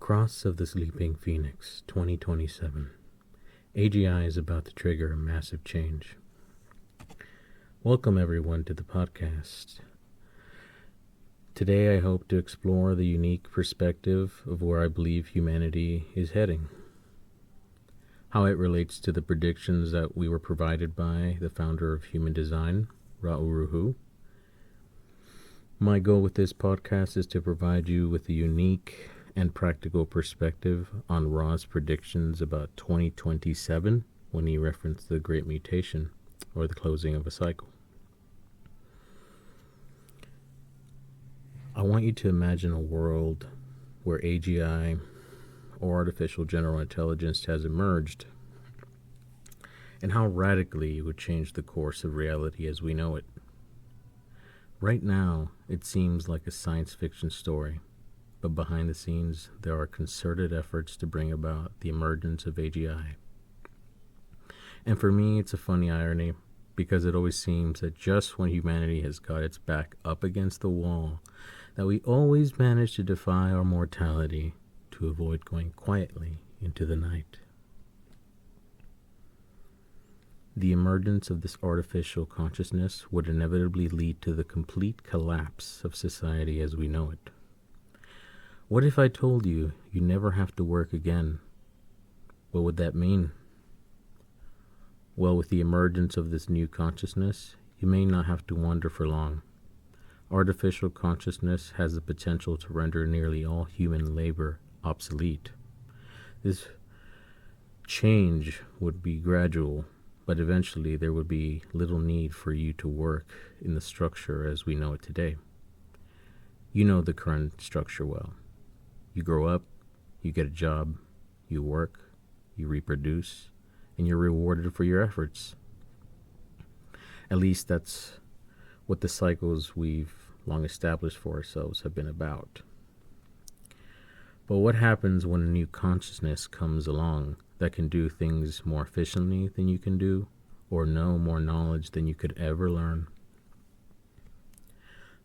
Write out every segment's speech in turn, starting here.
Cross of the Sleeping Phoenix, 2027. AGI is about to trigger a massive change. Welcome everyone to the podcast. Today I hope to explore the unique perspective of where I believe humanity is heading. How it relates to the predictions that we were provided by the founder of human design, Ra Uru Hu. My goal with this podcast is to provide you with a unique and practical perspective on Ra's predictions about 2027 when he referenced the Great Mutation, or the closing of a cycle. I want you to imagine a world where AGI, or artificial general intelligence, has emerged, and how radically it would change the course of reality as we know it. Right now, it seems like a science fiction story, but behind the scenes, there are concerted efforts to bring about the emergence of AGI. And for me, it's a funny irony, because it always seems that just when humanity has got its back up against the wall, that we always manage to defy our mortality to avoid going quietly into the night. The emergence of this artificial consciousness would inevitably lead to the complete collapse of society as we know it. What if I told you you never have to work again? What would that mean? Well, with the emergence of this new consciousness, you may not have to wonder for long. Artificial consciousness has the potential to render nearly all human labor obsolete. This change would be gradual, but eventually there would be little need for you to work in the structure as we know it today. You know the current structure well. You grow up, you get a job, you work, you reproduce, and you're rewarded for your efforts. At least that's what the cycles we've long established for ourselves have been about. But what happens when a new consciousness comes along that can do things more efficiently than you can do, or know more knowledge than you could ever learn?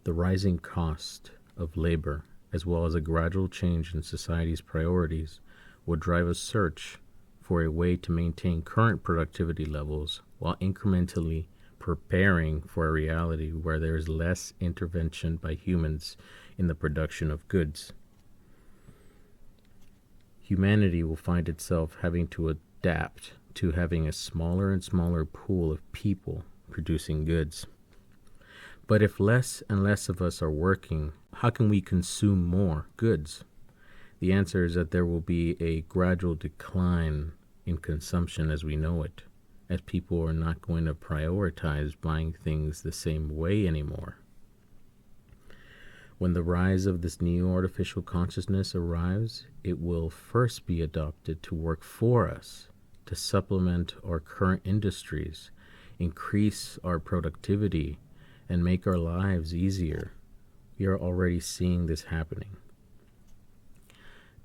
The rising cost of labor, as well as a gradual change in society's priorities, would drive a search for a way to maintain current productivity levels while incrementally preparing for a reality where there is less intervention by humans in the production of goods. Humanity will find itself having to adapt to having a smaller and smaller pool of people producing goods. But if less and less of us are working, how can we consume more goods? The answer is that there will be a gradual decline in consumption as we know it, as people are not going to prioritize buying things the same way anymore. When the rise of this new artificial consciousness arrives, it will first be adopted to work for us, to supplement our current industries, increase our productivity, and make our lives easier. We are already seeing this happening.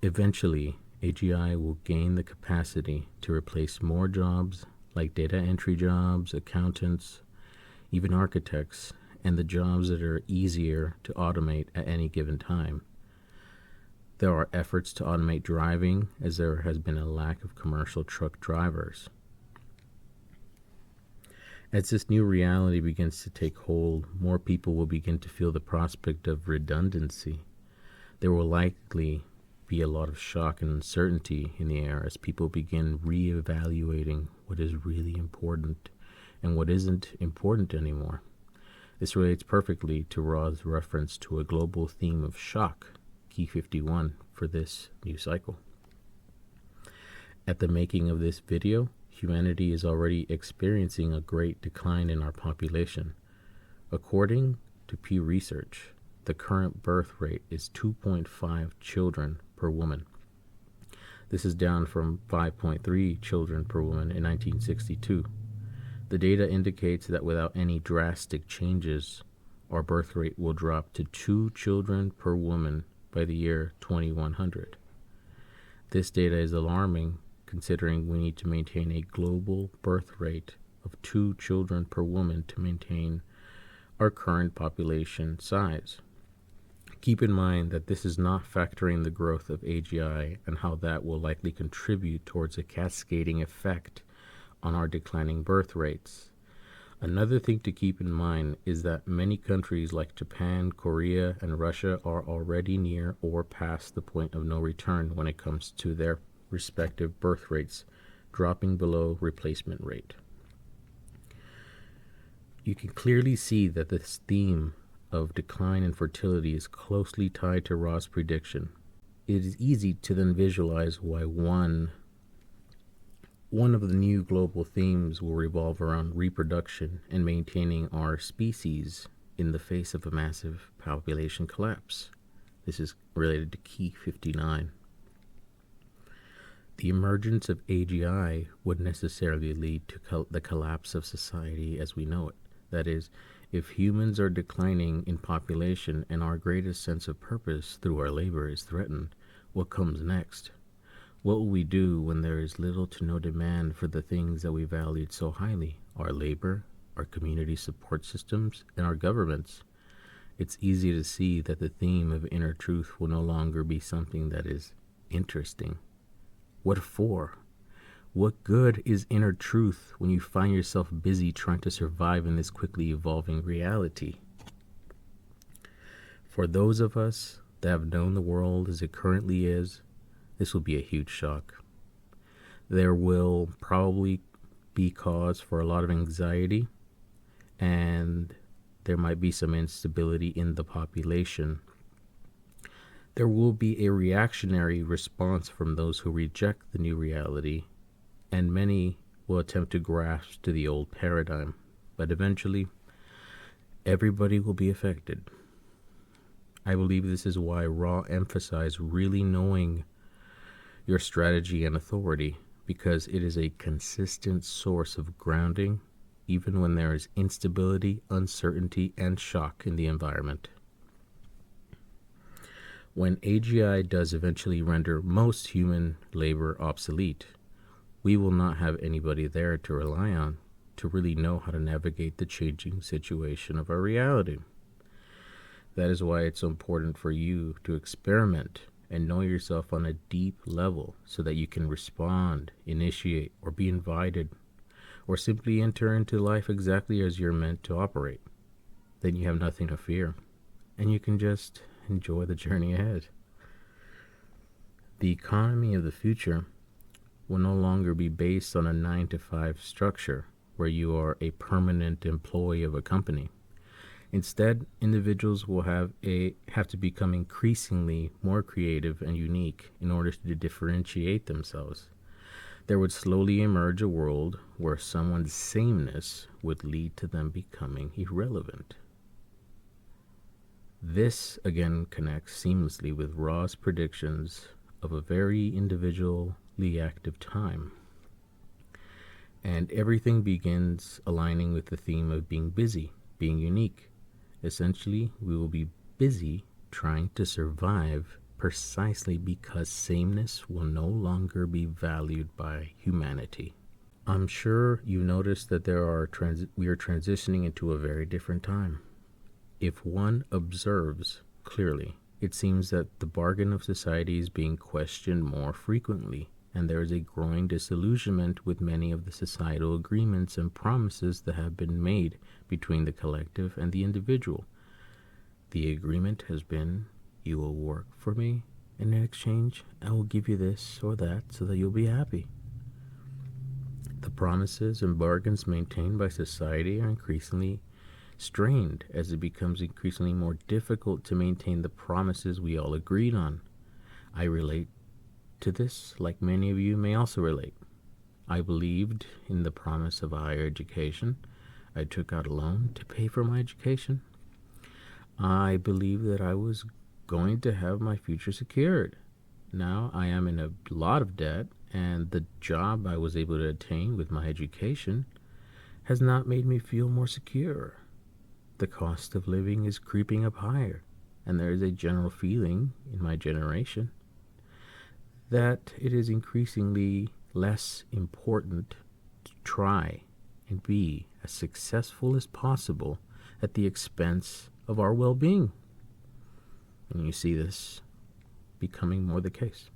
Eventually, AGI will gain the capacity to replace more jobs like data entry jobs, accountants, even architects, and the jobs that are easier to automate at any given time. There are efforts to automate driving, as there has been a lack of commercial truck drivers. As this new reality begins to take hold, more people will begin to feel the prospect of redundancy. There will likely be a lot of shock and uncertainty in the air as people begin re-evaluating what is really important and what isn't important anymore. This relates perfectly to Ra's reference to a global theme of shock, Key 51, for this new cycle. At the making of this video, humanity is already experiencing a great decline in our population. According to Pew Research, the current birth rate is 2.5 children per woman. This is down from 5.3 children per woman in 1962. The data indicates that without any drastic changes, our birth rate will drop to 2 children per woman by the year 2100. This data is alarming, considering we need to maintain a global birth rate of 2 children per woman to maintain our current population size. Keep in mind that this is not factoring the growth of AGI and how that will likely contribute towards a cascading effect on our declining birth rates. Another thing to keep in mind is that many countries like Japan, Korea, and Russia are already near or past the point of no return when it comes to their respective birth rates dropping below replacement rate. You can clearly see that this theme of decline in fertility is closely tied to Ra's prediction. It is easy to then visualize why one of the new global themes will revolve around reproduction and maintaining our species in the face of a massive population collapse. This is related to Key 59. The emergence of AGI would necessarily lead to the collapse of society as we know it. That is, if humans are declining in population and our greatest sense of purpose through our labor is threatened, what comes next? What will we do when there is little to no demand for the things that we valued so highly? Our labor, our community support systems, and our governments. It's easy to see that the theme of inner truth will no longer be something that is interesting. What for? What good is inner truth when you find yourself busy trying to survive in this quickly evolving reality? For those of us that have known the world as it currently is, this will be a huge shock. There will probably be cause for a lot of anxiety, and there might be some instability in the population. There will be a reactionary response from those who reject the new reality, and many will attempt to grasp to the old paradigm. But eventually, everybody will be affected. I believe this is why Ra emphasized really knowing your strategy and authority, because it is a consistent source of grounding, even when there is instability, uncertainty, and shock in the environment. When AGI does eventually render most human labor obsolete, we will not have anybody there to rely on to really know how to navigate the changing situation of our reality. That is why it's so important for you to experiment and know yourself on a deep level so that you can respond, initiate, or be invited, or simply enter into life exactly as you're meant to operate. Then you have nothing to fear, and you can just enjoy the journey ahead. The economy of the future will no longer be based on a 9-to-5 structure where you are a permanent employee of a company. Instead, individuals will have to become increasingly more creative and unique in order to differentiate themselves. There would slowly emerge a world where someone's sameness would lead to them becoming irrelevant. This again connects seamlessly with Ra's predictions of a very individually active time. And everything begins aligning with the theme of being busy, being unique. Essentially, we will be busy trying to survive precisely because sameness will no longer be valued by humanity. I'm sure you noticed that we are transitioning into a very different time. If one observes clearly, it seems that the bargain of society is being questioned more frequently, and there is a growing disillusionment with many of the societal agreements and promises that have been made between the collective and the individual. The agreement has been, you will work for me, and in exchange, I will give you this or that so that you'll be happy. The promises and bargains maintained by society are increasingly strained as it becomes increasingly more difficult to maintain the promises we all agreed on. I relate to this, like many of you may also relate. I believed in the promise of higher education. I took out a loan to pay for my education. I believed that I was going to have my future secured. Now I am in a lot of debt, and the job I was able to attain with my education has not made me feel more secure. The cost of living is creeping up higher, and there is a general feeling in my generation that it is increasingly less important to try and be as successful as possible at the expense of our well-being. And you see this becoming more the case.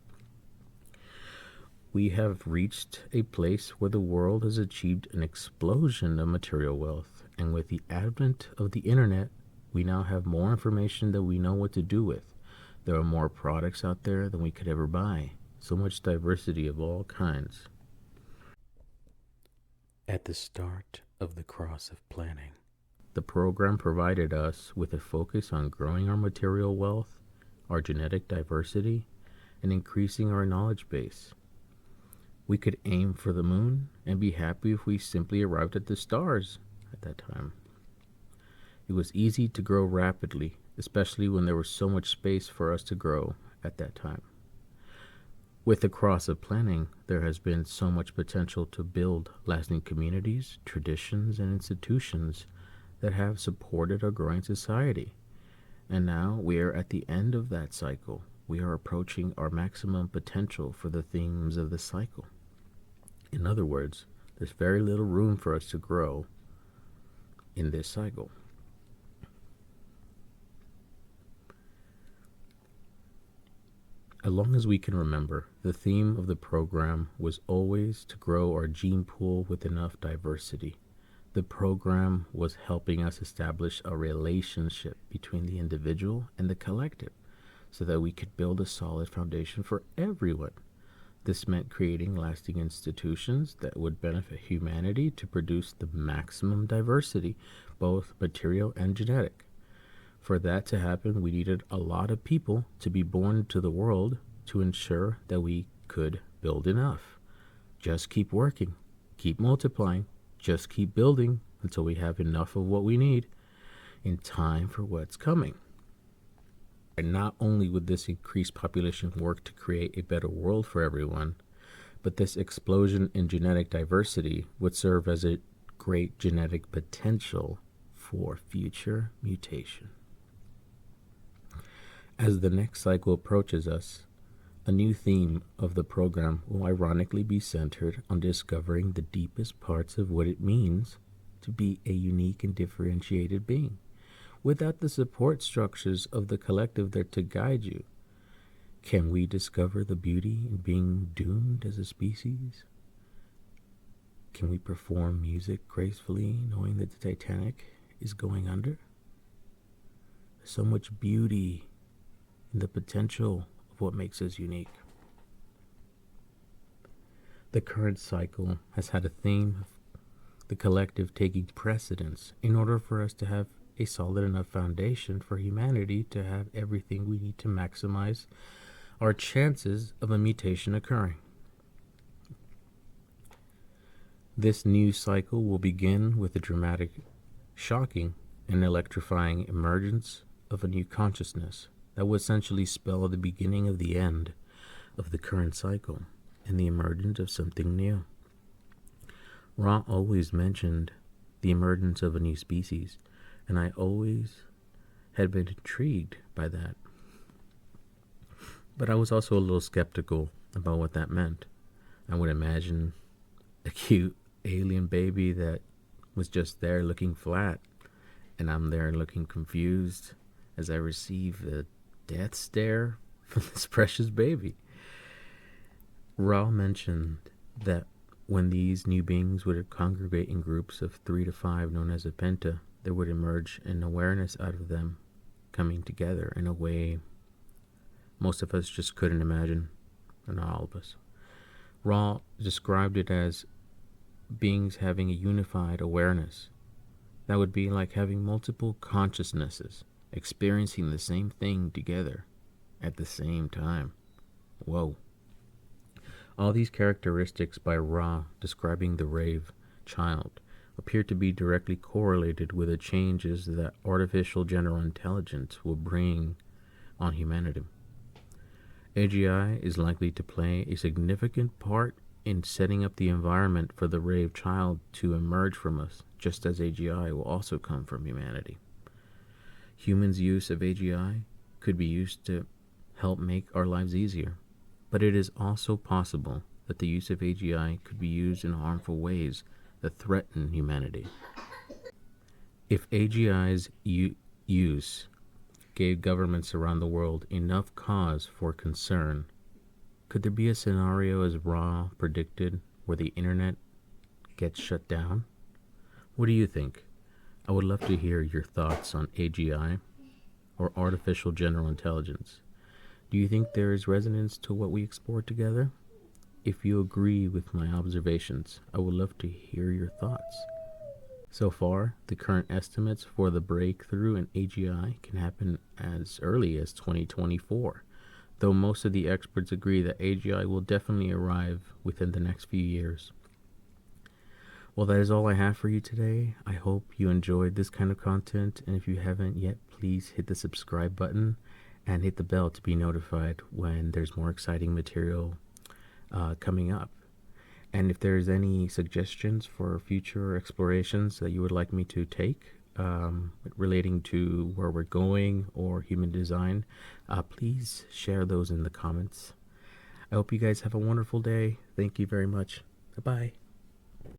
We have reached a place where the world has achieved an explosion of material wealth, and with the advent of the internet, we now have more information that we know what to do with. There are more products out there than we could ever buy. So much diversity of all kinds. At the start of the cross of planning, the program provided us with a focus on growing our material wealth, our genetic diversity, and increasing our knowledge base. We could aim for the moon and be happy if we simply arrived at the stars at that time. It was easy to grow rapidly, especially when there was so much space for us to grow at that time. With the cross of planning, there has been so much potential to build lasting communities, traditions, and institutions that have supported our growing society. And now we are at the end of that cycle. We are approaching our maximum potential for the themes of the cycle. In other words, there's very little room for us to grow in this cycle. As long as we can remember, the theme of the program was always to grow our gene pool with enough diversity. The program was helping us establish a relationship between the individual and the collective so that we could build a solid foundation for everyone. This meant creating lasting institutions that would benefit humanity to produce the maximum diversity, both material and genetic. For that to happen, we needed a lot of people to be born into the world to ensure that we could build enough. Just keep working, keep multiplying, just keep building until we have enough of what we need in time for what's coming. And not only would this increased population work to create a better world for everyone, but this explosion in genetic diversity would serve as a great genetic potential for future mutation. As the next cycle approaches us, a new theme of the program will ironically be centered on discovering the deepest parts of what it means to be a unique and differentiated being, without the support structures of the collective there to guide you. Can we discover the beauty in being doomed as a species? Can we perform music gracefully knowing that the Titanic is going under? There's so much beauty in the potential of what makes us unique. The current cycle has had a theme of the collective taking precedence in order for us to have a solid enough foundation for humanity to have everything we need to maximize our chances of a mutation occurring. This new cycle will begin with the dramatic, shocking, and electrifying emergence of a new consciousness that will essentially spell the beginning of the end of the current cycle and the emergence of something new. Ra always mentioned the emergence of a new species, and I always had been intrigued by that. But I was also a little skeptical about what that meant. I would imagine a cute alien baby that was just there looking flat, and I'm there looking confused as I receive the death stare from this precious baby. Ra mentioned that when these new beings would congregate in groups of 3 to 5 known as a penta, there would emerge an awareness out of them coming together in a way most of us just couldn't imagine, and not all of us. Ra described it as beings having a unified awareness. That would be like having multiple consciousnesses experiencing the same thing together at the same time. Whoa. All these characteristics by Ra describing the Rave child appear to be directly correlated with the changes that artificial general intelligence will bring on humanity. AGI is likely to play a significant part in setting up the environment for the Rave child to emerge from us, just as AGI will also come from humanity. Humans' use of AGI could be used to help make our lives easier, but it is also possible that the use of AGI could be used in harmful ways that threaten humanity. If AGI's use gave governments around the world enough cause for concern, could there be a scenario as Ra predicted where the internet gets shut down? What do you think? I would love to hear your thoughts on AGI, or artificial general intelligence. Do you think there is resonance to what we explore together? If you agree with my observations, I would love to hear your thoughts. So far, the current estimates for the breakthrough in AGI can happen as early as 2024, though most of the experts agree that AGI will definitely arrive within the next few years. Well, that is all I have for you today. I hope you enjoyed this kind of content, and if you haven't yet, please hit the subscribe button and hit the bell to be notified when there's more exciting material coming up. And if there's any suggestions for future explorations that you would like me to take relating to where we're going or human design, please share those in the comments. I hope you guys have a wonderful day. Thank you very much. Bye-bye.